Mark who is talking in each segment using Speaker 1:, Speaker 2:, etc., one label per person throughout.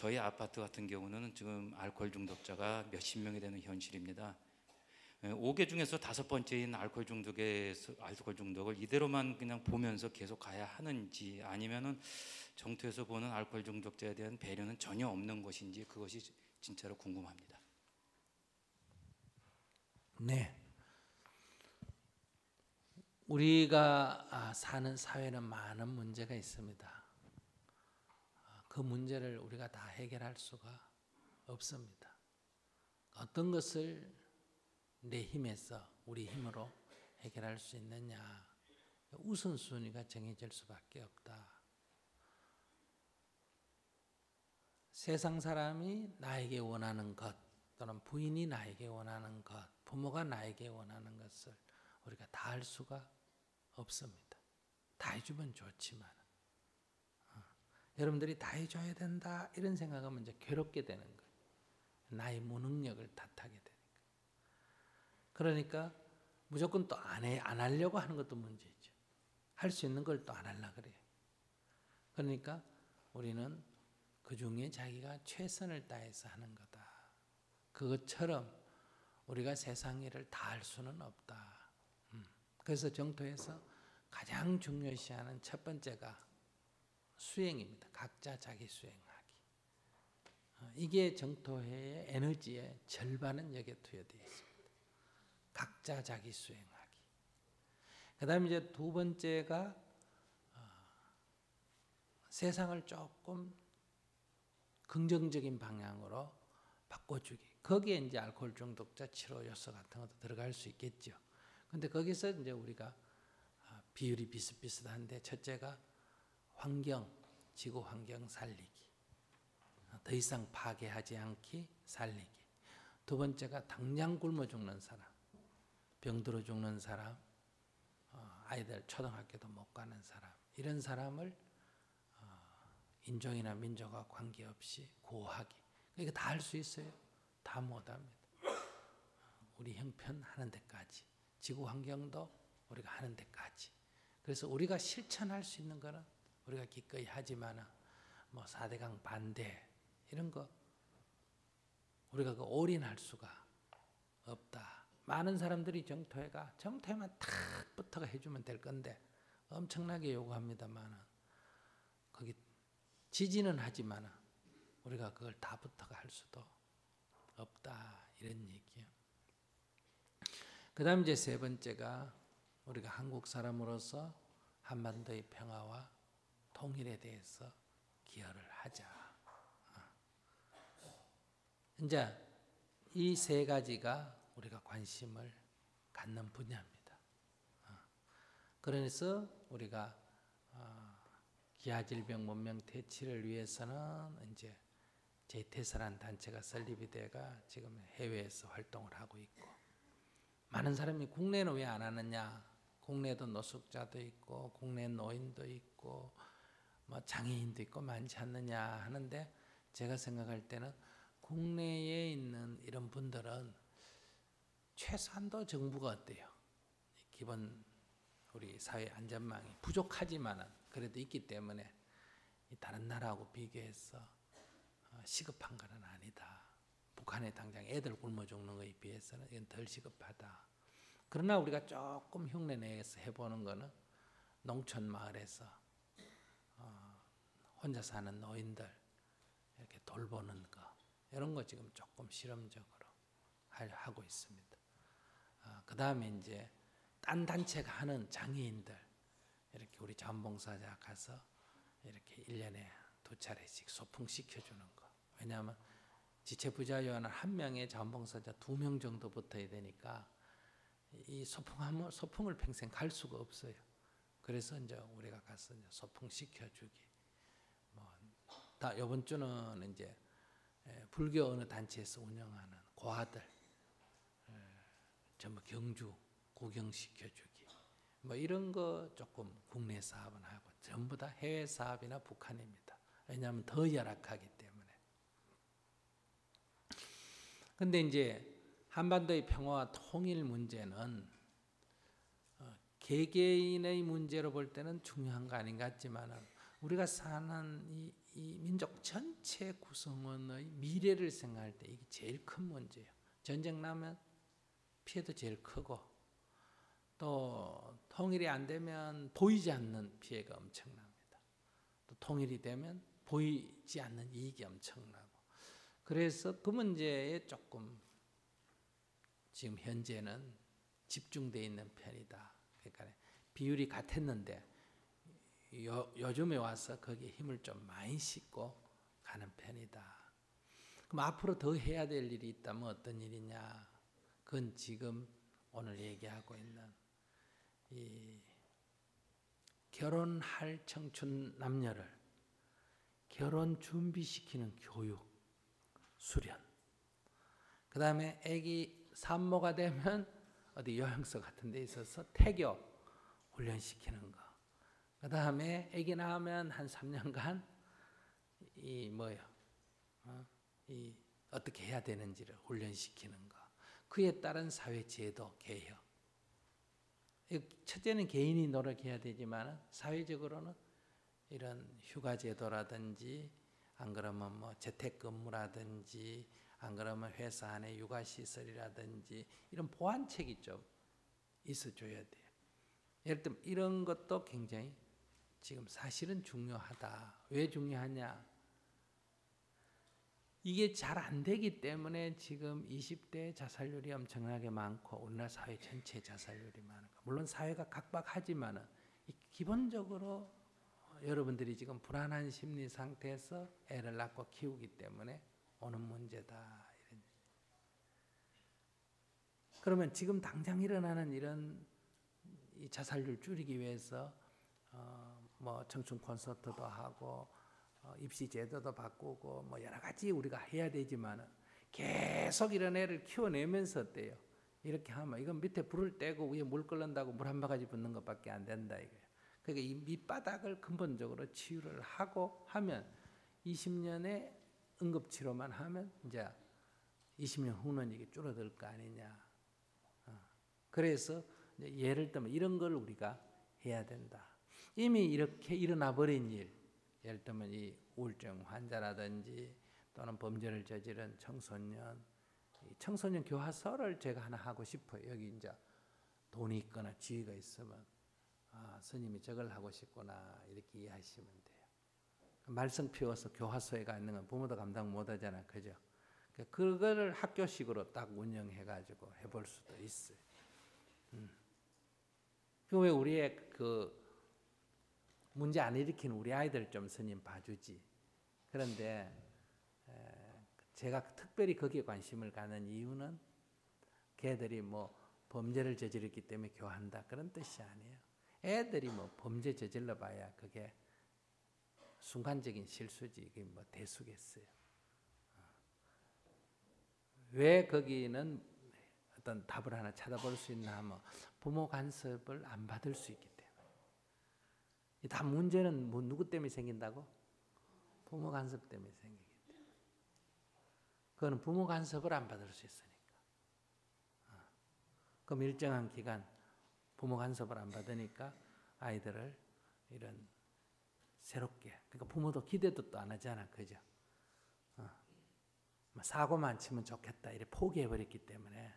Speaker 1: 저희 아파트 같은 경우는 지금 알코올 중독자가 몇십 명이 되는 현실입니다. 5개 중에서 5번째인 알코올 중독을 이대로만 그냥 보면서 계속 가야 하는지, 아니면은 정토에서 보는 알코올 중독자에 대한 배려는 전혀 없는 것인지, 그것이 진짜로 궁금합니다.
Speaker 2: 네. 우리가 사는 사회는 많은 문제가 있습니다. 그 문제를 우리가 다 해결할 수가 없습니다. 어떤 것을 내 힘에서, 우리 힘으로 해결할 수 있느냐, 우선순위가 정해질 수밖에 없다. 세상 사람이 나에게 원하는 것, 또는 부인이 나에게 원하는 것, 부모가 나에게 원하는 것을 우리가 다 할 수가 없습니다. 다 해주면 좋지만, 여러분들이 다 해줘야 된다 이런 생각하면 이제 괴롭게 되는 거예요. 나의 무능력을 탓하게 되니까. 그러니까 무조건 또 안 하려고 하는 것도 문제죠. 할 수 있는 걸 또 안 하려고 그래요. 그러니까 우리는 그 중에 자기가 최선을 다해서 하는 거다. 그것처럼 우리가 세상 일을 다 할 수는 없다. 그래서 정토에서 가장 중요시하는 첫 번째가 수행입니다. 각자 자기 수행하기. 이게 정토회의 에너지의 절반은 여기에 투여되어 있습니다. 각자 자기 수행하기. 그 다음에 이제 두 번째가 세상을 조금 긍정적인 방향으로 바꿔주기. 거기에 이제 알코올 중독자 치료 요소 같은 것도 들어갈 수 있겠죠. 근데 거기서 이제 우리가 비율이 비슷비슷한데, 첫째가 지구 환경 살리기. 더 이상 파괴하지 않기, 살리기. 두 번째가 당장 굶어 죽는 사람, 병들어 죽는 사람, 아이들 초등학교도 못 가는 사람, 이런 사람을 인종이나 민족과 관계없이 구호하기. 이거 다 할 수 있어요? 다 못합니다. 우리 형편하는 데까지, 지구 환경도 우리가 하는 데까지. 그래서 우리가 실천할 수 있는 거는 우리가 기꺼이 하지만, 뭐 4대강 반대 이런 거 우리가 그 올인할 수가 없다. 많은 사람들이 정토에만 탁 붙어가 해주면 될 건데 엄청나게 요구합니다만, 거기 지지는 하지만 우리가 그걸 다 붙어가 할 수도 없다, 이런 얘기예요. 그 다음 이제 세 번째가 우리가 한국 사람으로서 한반도의 평화와 통일에 대해서 기여를 하자. 이제 이 세 가지가 우리가 관심을 갖는 분야입니다. 그래서 우리가 기아질병 문명 퇴치를 위해서는 이제 제이테스라는 단체가 설립이 돼가 지금 해외에서 활동을 하고 있고, 많은 사람이 국내는 왜 안 하느냐, 국내도 노숙자도 있고 국내 노인도 있고 뭐 장애인도 있고 많지 않느냐 하는데, 제가 생각할 때는 국내에 있는 이런 분들은 최소한도 정부가 어때요? 기본 우리 사회 안전망이 부족하지만은 그래도 있기 때문에 다른 나라하고 비교해서 시급한 건 아니다. 북한에 당장 애들 굶어 죽는 것에 비해서는 이건 덜 시급하다. 그러나 우리가 조금 흉내 내서 해보는 거는 농촌 마을에서 혼자 사는 노인들 이렇게 돌보는 거, 이런 거 지금 조금 실험적으로 하고 있습니다. 그 다음에 이제 딴 단체가 하는 장애인들 이렇게 우리 자원봉사자 가서 이렇게 1년에 2차례씩 소풍시켜주는 거. 왜냐하면 지체부자요원은 한 명의 자원봉사자 2명 정도 붙어야 되니까 이 소풍을 평생 갈 수가 없어요. 그래서 이제 우리가 가서 이제 소풍시켜주기. 이번 주는 이제 불교 어느 단체에서 운영하는 고아들 전부 경주 구경시켜주기. 뭐 이런 거 조금 국내 사업은 하고, 전부 다 해외 사업이나 북한입니다. 왜냐하면 더 열악하기 때문에. 근데 이제 한반도의 평화와 통일 문제는 개개인의 문제로 볼 때는 중요한 거 아닌 것 같지만, 우리가 사는 이 민족 전체 구성원의 미래를 생각할 때 이게 제일 큰 문제예요. 전쟁 나면 피해도 제일 크고 또 통일이 안 되면 보이지 않는 피해가 엄청납니다. 또 통일이 되면 보이지 않는 이익이 엄청나고 그래서 그 문제에 조금 지금 현재는 집중되어 있는 편이다. 그러니까 비율이 같았는데 요즘에 와서 거기에 힘을 좀 많이 싣고 가는 편이다. 그럼 앞으로 더 해야 될 일이 있다면 어떤 일이냐? 그건 지금 오늘 얘기하고 있는 이 결혼할 청춘 남녀를 결혼 준비시키는 교육, 수련. 그 다음에 아기 산모가 되면 어디 요양소 같은 데 있어서 태교 훈련시키는 거. 그 다음에 아기 낳으면 한 3년간 어떻게 해야 되는지를 훈련시키는 거. 그에 따른 사회 제도 개혁. 첫째는 개인이 노력해야 되지만 사회적으로는 이런 휴가 제도라든지 안 그러면 뭐 재택근무라든지 안 그러면 회사 안에 육아시설이라든지 이런 보완책이 좀 있어줘야 돼요. 예를 들면 이런 것도 굉장히 지금 사실은 중요하다. 왜 중요하냐? 이게 잘 안 되기 때문에 지금 20대 자살률이 엄청나게 많고 우리나라 사회 전체 자살률이 많은 거. 물론 사회가 각박하지만은 기본적으로 여러분들이 지금 불안한 심리 상태에서 애를 낳고 키우기 때문에 오는 문제다. 그러면 지금 당장 일어나는 이런 이 자살률 줄이기 위해서 뭐 청춘 콘서트도 하고 입시 제도도 바꾸고 뭐 여러 가지 우리가 해야 되지만은 계속 이런 애를 키워내면서 어때요? 이렇게 하면 이건 밑에 불을 떼고 위에 물 끓는다고 물 한 바가지 붓는 것밖에 안 된다 이거예요. 그러니까 이 밑바닥을 근본적으로 치유를 하고 하면 20년의 응급치료만 하면 이제 20년 후는 이게 줄어들 거 아니냐. 그래서 예를 들면 이런 걸 우리가 해야 된다. 이미 이렇게 일어나 버린 일, 예를 들면 이 우울증 환자라든지 또는 범죄를 저지른 청소년, 청소년 교화서를 제가 하나 하고 싶어요. 여기 이제 돈이 있거나 지위가 있으면 스님이 저걸 하고 싶구나 이렇게 이해하시면 돼요. 말썽 피워서 교화소에가 있는 건 부모도 감당 못하잖아, 그죠? 그거를 학교식으로 딱 운영해가지고 해볼 수도 있어요. 왜 우리의 그 문제 안 일으키는 우리 아이들 좀 스님 봐주지. 그런데 제가 특별히 거기에 관심을 가는 이유는 걔들이 뭐 범죄를 저지르기 때문에 교화한다 그런 뜻이 아니에요. 애들이 뭐 범죄 저질러 봐야 그게 순간적인 실수지 이게 뭐 대수겠어요. 왜 거기는 어떤 답을 하나 찾아볼 수 있나 하면 부모 간섭을 안 받을 수 있기 때문에. 다 문제는 뭐 누구 때문에 생긴다고? 부모 간섭 때문에 생기기 때문에. 그거는 부모 간섭을 안 받을 수 있으니까. 그럼 일정한 기간 부모 간섭을 안 받으니까 아이들을 이런 새롭게, 그러니까 부모도 기대도 또 안 하잖아, 그죠? 사고만 치면 좋겠다 이렇게 포기해버렸기 때문에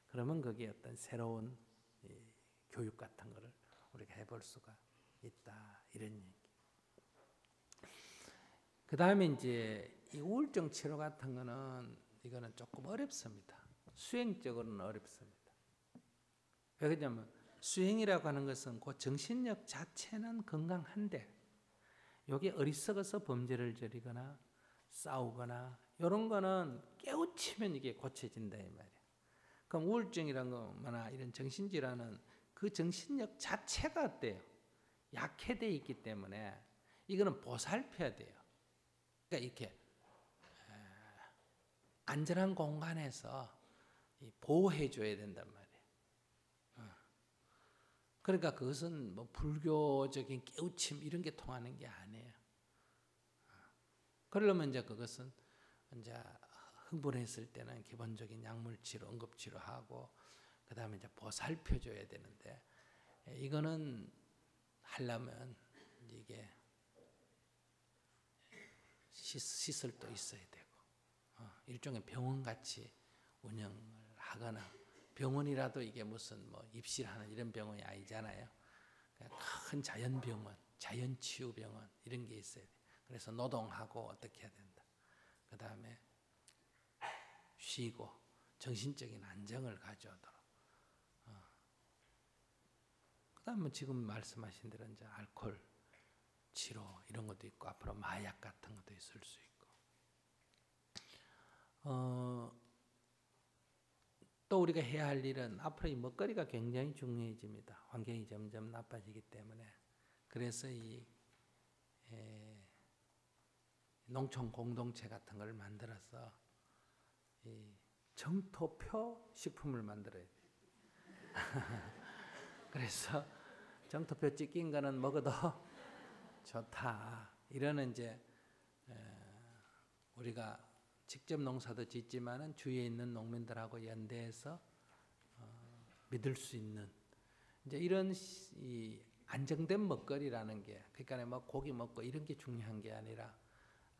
Speaker 2: 그러면 거기에 어떤 새로운 교육 같은 거를 우리가 해볼 수가 있다 이런 얘기. 그 다음에 이제 이 우울증 치료 같은 거는 이거는 조금 어렵습니다. 수행적으로는 어렵습니다. 왜 그러냐면 수행이라고 하는 것은 그 정신력 자체는 건강한데 여기 어리석어서 범죄를 저리거나 싸우거나 이런 거는 깨우치면 이게 고쳐진다 이 말이에요. 그럼 우울증이라는 거나 이런 정신질환은 그 정신력 자체가 어때요? 약해돼 있기 때문에 이거는 보살펴야 돼요. 그러니까 이렇게 안전한 공간에서 보호해 줘야 된단 말이에요. 그러니까 그것은 뭐 불교적인 깨우침 이런 게 통하는 게 아니에요. 그러려면 이제 그것은 이제 흥분했을 때는 기본적인 약물치료, 응급치료하고 그 다음에 이제 보살펴줘야 되는데 이거는 하려면 이게 시설도 있어야 되고 일종의 병원같이 운영을 하거나 병원이라도 이게 무슨 뭐 입실하는 이런 병원이 아니잖아요. 그냥 큰 자연병원, 자연치유병원 이런 게 있어야 돼. 그래서 노동하고 어떻게 해야 된다. 그 다음에 쉬고 정신적인 안정을 가져오도록. 그 다음에 지금 말씀하신 대로 이제 알코올 치료 이런 것도 있고 앞으로 마약 같은 것도 있을 수 있고. 또 우리가 해야 할 일은 앞으로 이 먹거리가 굉장히 중요해집니다. 환경이 점점 나빠지기 때문에. 그래서 이 농촌 공동체 같은 걸 만들어서 이 정토표 식품을 만들어야 돼요. 그래서 정토표 찍힌 거는 먹어도 좋다. 이러는 이제 우리가 직접 농사도 짓지만은 주위에 있는 농민들하고 연대해서 믿을 수 있는 이제 이런 이 안정된 먹거리라는 게 그러니까 뭐 고기 먹고 이런 게 중요한 게 아니라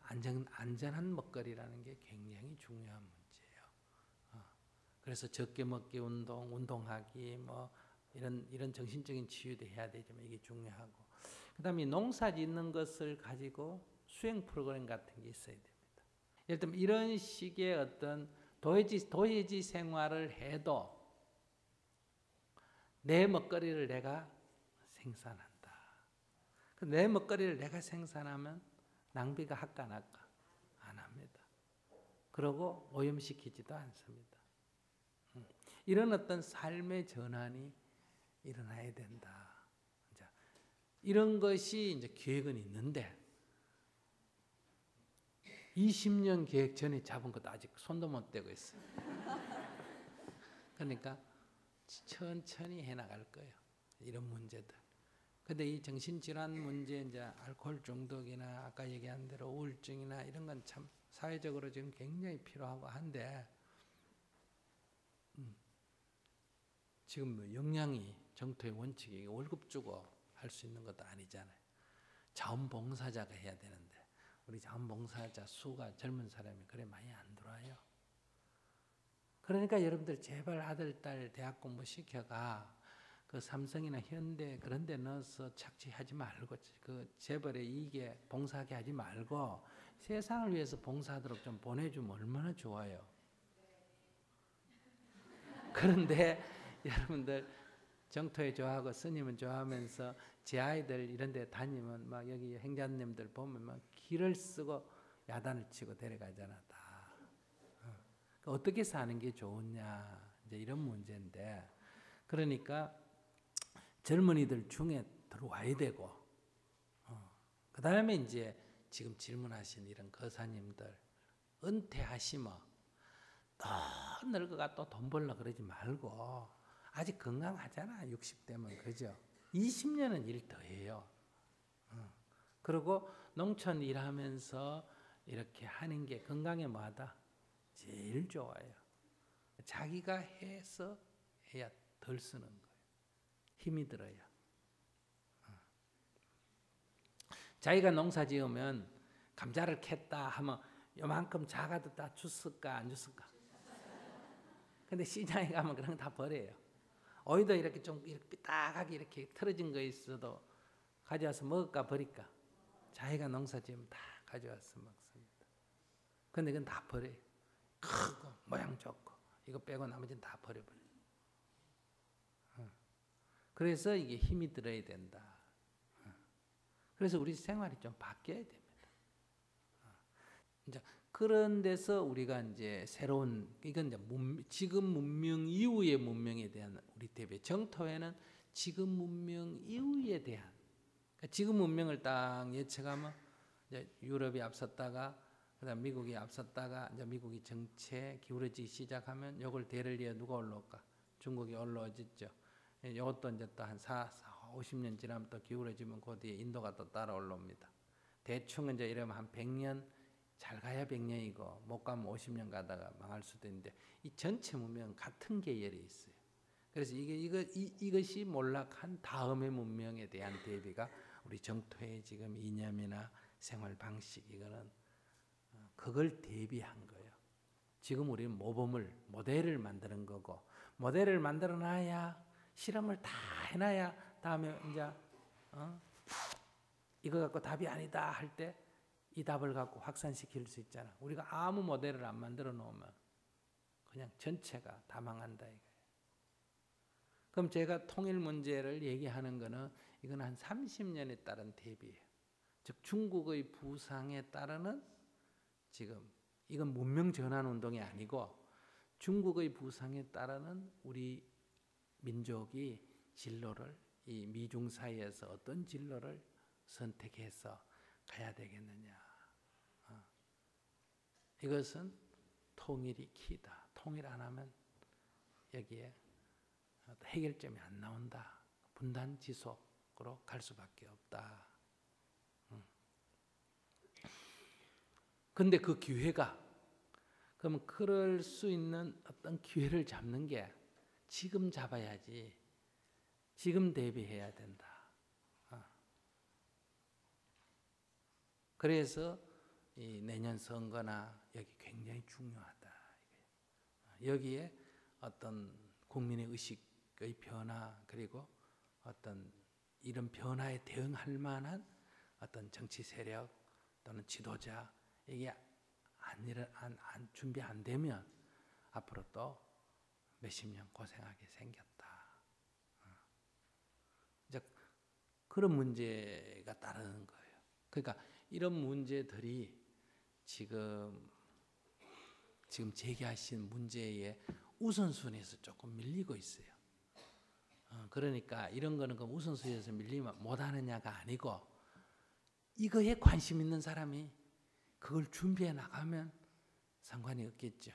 Speaker 2: 안전한 먹거리라는 게 굉장히 중요한 문제예요. 그래서 적게 먹기 운동하기 뭐 이런 정신적인 치유도 해야 되지만 이게 중요하고 그다음에 농사 짓는 것을 가지고 수행 프로그램 같은 게 있어야 됩니다. 예를 들면 이런 식의 어떤 도예지 생활을 해도 내 먹거리를 내가 생산한다. 내 먹거리를 내가 생산하면 낭비가 할까 안 할까? 안 합니다. 그리고 오염시키지도 않습니다. 이런 어떤 삶의 전환이 일어나야 된다. 이런 것이 이제 계획은 있는데 20년 계획 전에 잡은 것도 아직 손도 못 대고 있어요. 그러니까 천천히 해나갈 거예요. 이런 문제들. 근데 이 정신질환 문제, 이제 알코올 중독이나 아까 얘기한 대로 우울증이나 이런 건 참 사회적으로 지금 굉장히 필요하고 한데 지금 뭐 역량이 정토의 원칙이 월급 주고 할 수 있는 것도 아니잖아요. 자원봉사자가 해야 되는데 우리 자원봉사자 수가 젊은 사람이 그래 많이 안 들어와요. 그러니까 여러분들 제발 아들, 딸 대학 공부 시켜가 그 삼성이나 현대 그런 데 넣어서 착취하지 말고 그 재벌의 이익에 봉사하게 하지 말고 세상을 위해서 봉사하도록 좀 보내주면 얼마나 좋아요. 그런데 여러분들 정토에 좋아하고 스님은 좋아하면서 제 아이들 이런 데 다니면 막 여기 행자님들 보면 막 길을 쓰고 야단을 치고 데려가잖아 다. 어떻게 사는 게 좋으냐 이제 이런 문제인데 그러니까 젊은이들 중에 들어와야 되고 그 다음에 이제 지금 질문하신 이런 거사님들 은퇴하시면 더 늙어가 또 돈 벌려 그러지 말고 아직 건강하잖아 60대면 그죠? 20년은 일 더 해요. 그리고 농촌 일하면서 이렇게 하는 게 건강에 뭐하다? 제일 좋아요. 자기가 해서 해야 덜 쓰는 거예요. 힘이 들어야. 자기가 농사 지으면 감자를 캤다 하면 요만큼 작아도 다 줬을까 안 줬을까? 근데 시장에 가면 그런 거 다 버려요. 오이도 이렇게 좀 이렇게 삐딱하게 이렇게 틀어진 거 있어도 가져와서 먹을까 버릴까? 자기가 농사 지으면 다 가져와서 먹습니다. 근데 그건 다 버려요. 크고 모양 좋고 이거 빼고 나머지는 다 버려버려요. 그래서 이게 힘이 들어야 된다. 그래서 우리 생활이 좀 바뀌어야 됩니다. 이제 그런 데서 우리가 이제 새로운 이건 이제 지금 문명 이후의 문명에 대한 우리 대비 정토에는 지금 문명 이후에 대한 그러니까 지금 문명을 딱 예측하면 이제 유럽이 앞섰다가 그다음 미국이 앞섰다가 이제 미국이 정체 기울어지기 시작하면 요걸 대를 이어 누가 올라올까? 중국이 올라오겠죠. 이것도 이제 또 한 50년 지나면 또 기울어지면 그 뒤에 인도가 또 따라 올라옵니다. 대충 이제 이러면 한 100년 잘 가야 100년이고 못 가면 50년 가다가 망할 수도 있는데 이 전체 문명은 같은 계열이 있어요. 그래서 이것이 몰락한 다음의 문명에 대한 대비가 우리 정토의 지금 이념이나 생활 방식 이거는 그걸 대비한 거예요. 지금 우리는 모델을 만드는 거고, 모델을 만들어 놔야 실험을 다 해놔야 다음에 이제 이거 갖고 답이 아니다 할 때 이 답을 갖고 확산시킬 수 있잖아. 우리가 아무 모델을 안 만들어 놓으면 그냥 전체가 다 망한다 이거예요. 그럼 제가 통일 문제를 얘기하는 거는 이건 한 30년에 따른 대비예요. 즉 중국의 부상에 따르는 지금 이건 문명 전환 운동이 아니고 중국의 부상에 따르는 우리 민족이 진로를 이 미중 사이에서 어떤 진로를 선택해서 가야 되겠느냐. 이것은 통일이 키다. 통일 안 하면 여기에 해결점이 안 나온다. 분단 지속으로 갈 수밖에 없다. 근데 그 기회가 그러면 그럴 수 있는 어떤 기회를 잡는 게 지금 잡아야지. 지금 대비해야 된다. 그래서 이 내년 선거나 여기 굉장히 중요하다. 여기에 어떤 국민의 의식의 변화 그리고 어떤 이런 변화에 대응할 만한 어떤 정치 세력 또는 지도자 이게 준비 안 되면 앞으로 또 몇십 년 고생하게 생겼다. 이제 그런 문제가 따르는 거예요. 그러니까 이런 문제들이 지금 제기하신 문제의 우선순위에서 조금 밀리고 있어요. 그러니까 이런 거는 그 우선순위에서 밀리면 못하느냐가 아니고 이거에 관심 있는 사람이 그걸 준비해 나가면 상관이 없겠죠.